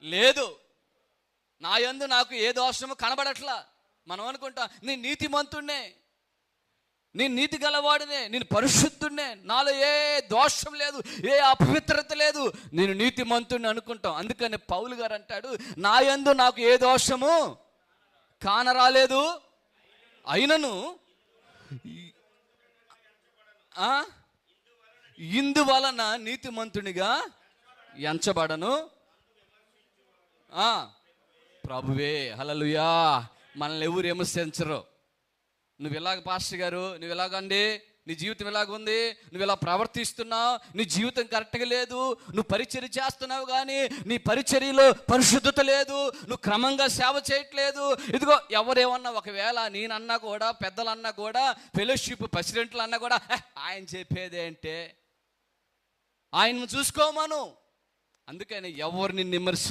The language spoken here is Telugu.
లేదు. నా యందు నాకు ఏ దోషము కనబడట్లా. మనం అనుకుంటాం నేను నీతిమంతుణ్ణే, నేను నీతి గలవాడినే, నేను పరిశుద్ధుణ్ణే, నాలో ఏ దోషం లేదు, ఏ అపవిత్రత లేదు, నేను నీతిమంతుణ్ణి అనుకుంటాం. అందుకని పౌలు గారు అంటాడు, నా యందు నాకు ఏ దోషము కానరాలేదు, అయినను ఇందువలన నీతిమంతునిగా ఎంచబడను. ప్రభువే, హల్లెలూయా. మనల్ని ఎవరు విమర్శించరు. నువ్వు ఇలాగ పాస్టర్ గారు, నువ్వు ఇలాగండి, నీ జీవితం ఇలాగుంది, నువ్వు ఇలా ప్రవర్తిస్తున్నావు, నీ జీవితం కరెక్ట్గా లేదు, నువ్వు పరిచర్య చేస్తున్నావు కానీ నీ పరిచర్యలో పరిశుద్ధత లేదు, నువ్వు క్రమంగా సేవ చేయట్లేదు. ఇదిగో ఎవరేమన్నా, ఒకవేళ నేనన్నా కూడా, పెద్దలన్నా కూడా, ఫెలోషిప్ ప్రెసిడెంట్లు అన్నా కూడా, ఆయన చెప్పేదేంటే, ఆయన చూసుకోమను. అందుకని ఎవరిని విమర్శ